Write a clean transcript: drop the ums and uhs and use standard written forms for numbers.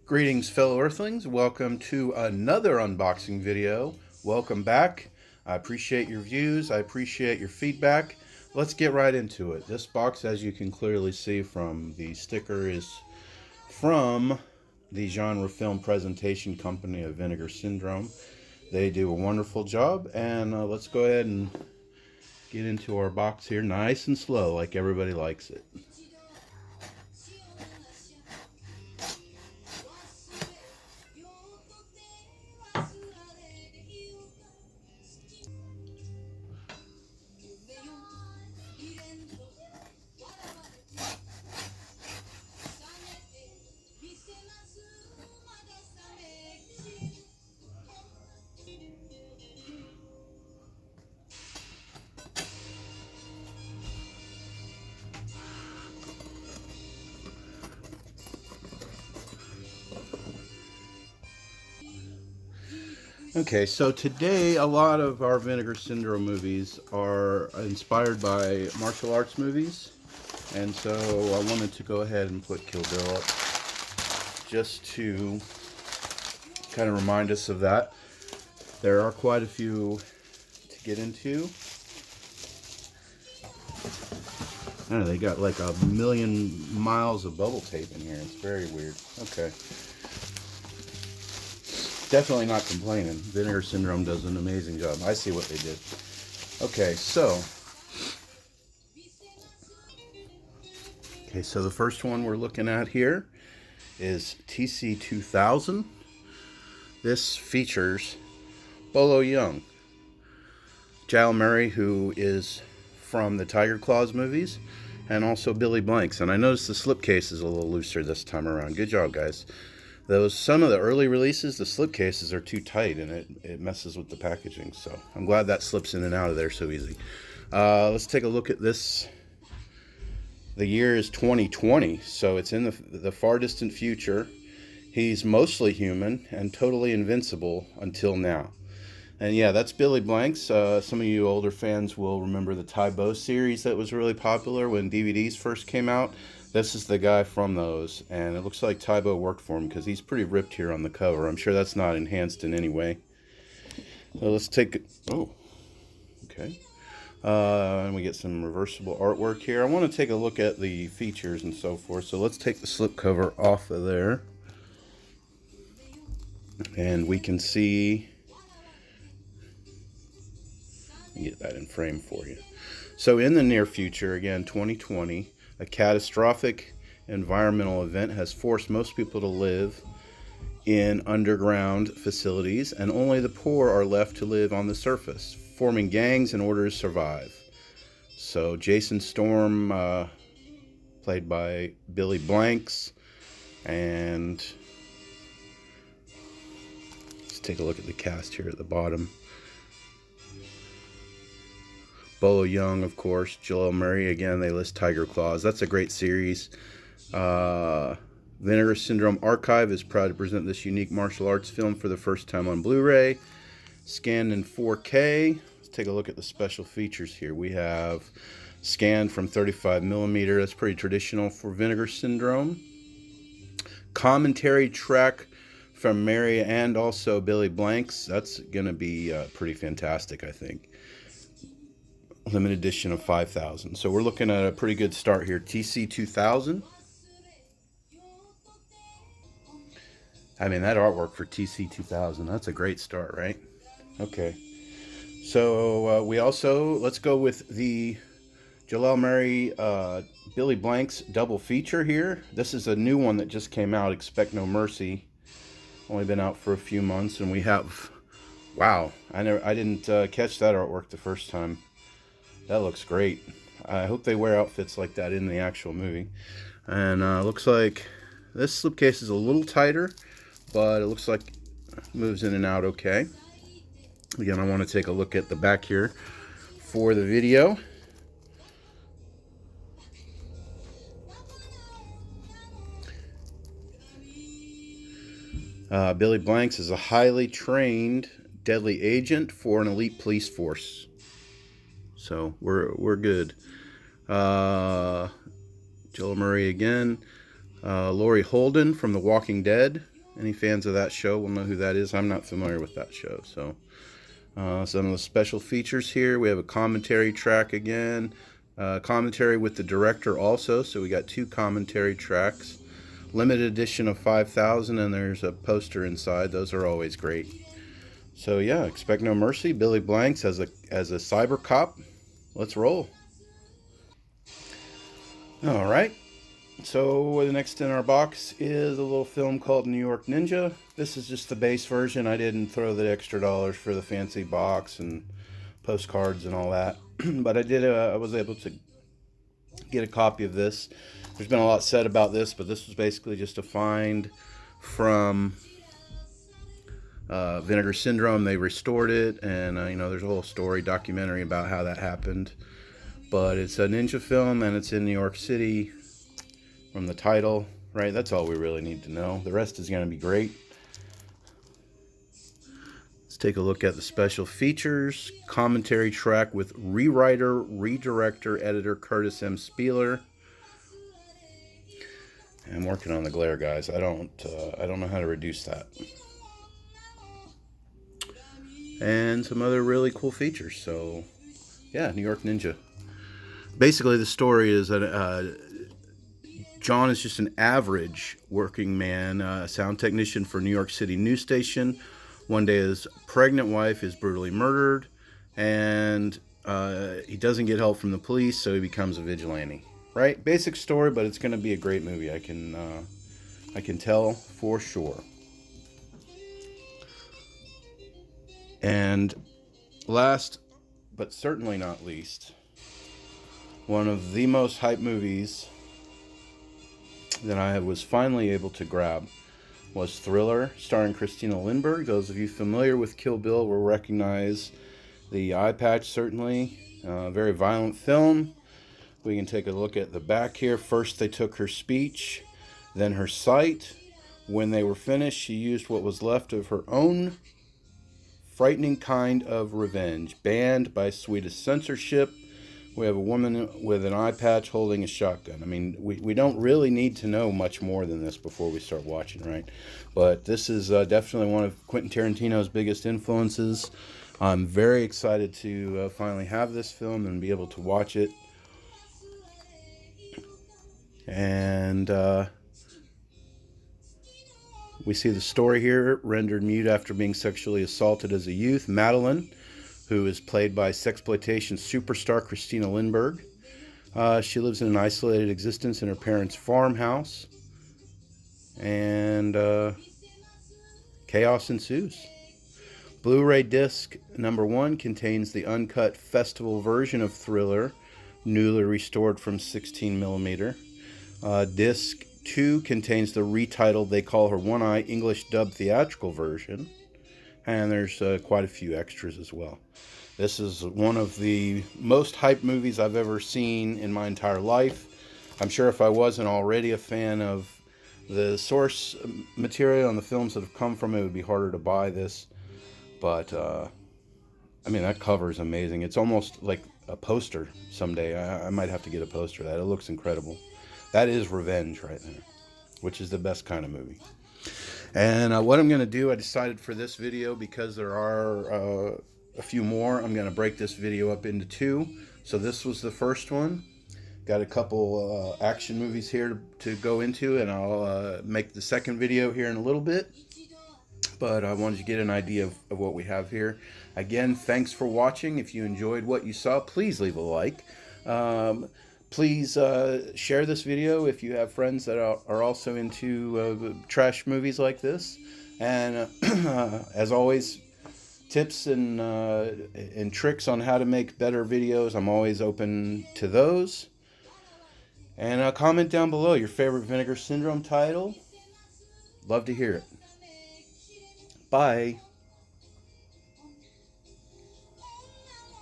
Greetings, fellow Earthlings. Welcome to another unboxing video. Welcome back. I appreciate your views. I appreciate your feedback. Let's get right into it. This box, as you can clearly see from the sticker, is from the genre film presentation company of Vinegar Syndrome. They do a wonderful job, and let's go ahead and get into our box here nice and slow like everybody likes it. Okay, so today a lot of our Vinegar Syndrome movies are inspired by martial arts movies, and so I wanted to go ahead and put Kill Bill up just to kind of remind us of that. There are quite a few to get into. Oh, they got like a million miles of bubble tape in here. It's very weird. Okay. Definitely not complaining. Vinegar Syndrome does an amazing job. I see what they did. Okay, so the first one we're looking at here is TC2000. This features Bolo Young, Jal Murray, who is from the Tiger Claws movies, and also Billy Blanks. And I noticed the slipcase is a little looser this time around. Good job, guys. Some of the early releases, the slipcases are too tight and it messes with the packaging. So I'm glad that slips in and out of there so easy. Let's take a look at this. The year is 2020, so it's in the far distant future. He's mostly human and totally invincible until now. And yeah, that's Billy Blanks. Some of you older fans will remember the Tybo series that was really popular when DVDs first came out. This is the guy from those, and it looks like Tybo worked for him because he's pretty ripped here on the cover. I'm sure that's not enhanced in any way. So let's take it. Oh, okay. And we get some reversible artwork here. I want to take a look at the features and so forth. So let's take the slipcover off of there. And we can see, get that in frame for you. So in the near future, again, 2020, a catastrophic environmental event has forced most people to live in underground facilities, and only the poor are left to live on the surface, forming gangs in order to survive. So Jason Storm, played by Billy Blanks, and let's take a look at the cast here at the bottom. Bolo Young, of course. Jal Murray, again, they list Tiger Claws. That's a great series. Vinegar Syndrome Archive is proud to present this unique martial arts film for the first time on Blu-ray. Scanned in 4K. Let's take a look at the special features here. We have scanned from 35mm. That's pretty traditional for Vinegar Syndrome. Commentary track from Mary and also Billy Blanks. That's going to be pretty fantastic, I think. Limited edition of 5,000. So we're looking at a pretty good start here. TC2000. I mean, that artwork for TC2000, that's a great start, right? Okay. So we also, let's go with the Jal Murray Billy Blanks double feature here. This is a new one that just came out, Expect No Mercy. Only been out for a few months, and we have, wow, I didn't catch that artwork the first time. That looks great. I hope they wear outfits like that in the actual movie. And looks like this slipcase is a little tighter, but it looks like it moves in and out okay. Again, I want to take a look at the back here for the video. Billy Blanks is a highly trained, deadly agent for an elite police force. So we're good. Jal Murray again. Laurie Holden from The Walking Dead. Any fans of that show will know who that is. I'm not familiar with that show. So some of the special features here. We have a commentary track again. Commentary with the director also. So we got 2 commentary tracks. Limited edition of 5,000, and there's a poster inside. Those are always great. So yeah, Expect No Mercy. Billy Blanks as a cyber cop. Let's roll. All right. So the next in our box is a little film called New York Ninja. This is just the base version. I didn't throw the extra dollars for the fancy box and postcards and all that, but I did. I was able to get a copy of this. There's been a lot said about this, but this was basically just a find from Vinegar Syndrome. They restored it, and there's a whole story documentary about how that happened. But it's a ninja film, and it's in New York City from the title, right? That's all we really need to know. The rest is going to be great. Let's take a look at the special features. Commentary track with rewriter, redirector, editor Curtis M. Spieler. I'm working on the glare, guys. I don't know how to reduce that. And some other really cool features. So, yeah, New York Ninja. Basically, the story is that John is just an average working man, a sound technician for New York City news station. One day his pregnant wife is brutally murdered, and he doesn't get help from the police, so he becomes a vigilante. Right? Basic story, but it's going to be a great movie. I can tell for sure. And last, but certainly not least, one of the most hyped movies that I was finally able to grab was Thriller, starring Christina Lindbergh. Those of you familiar with Kill Bill will recognize the eye patch, certainly. Very violent film. We can take a look at the back here. First, they took her speech, then her sight. When they were finished, she used what was left of her own frightening kind of revenge. Banned by Swedish censorship. We have a woman with an eye patch holding a shotgun. I mean, we don't really need to know much more than this before we start watching, right? But this is definitely one of Quentin Tarantino's biggest influences. I'm very excited to finally have this film and be able to watch it. And we see the story here, rendered mute after being sexually assaulted as a youth. Madeline, who is played by sexploitation superstar Christina Lindbergh. She lives in an isolated existence in her parents' farmhouse. And chaos ensues. Blu-ray disc number 1 contains the uncut festival version of Thriller, newly restored from 16mm. Disc 2 contains the retitled They Call Her One Eye English dubbed theatrical version. And there's quite a few extras as well. This is one of the most hyped movies I've ever seen in my entire life. I'm sure if I wasn't already a fan of the source material and the films that have come from it, it would be harder to buy this. But, I mean, that cover is amazing. It's almost like a poster someday. I might have to get a poster of that. It looks incredible. That is revenge right there, which is the best kind of movie. And what I'm going to do, I decided for this video, because there are a few more, I'm going to break this video up into 2. So this was the first one. Got a couple action movies here to go into, and I'll make the second video here in a little bit. But I wanted to get an idea of what we have here. Again, thanks for watching. If you enjoyed what you saw, please leave a like. Please share this video if you have friends that are also into trash movies like this. And as always, tips and tricks on how to make better videos, I'm always open to those. And comment down below your favorite Vinegar Syndrome title. Love to hear it. Bye.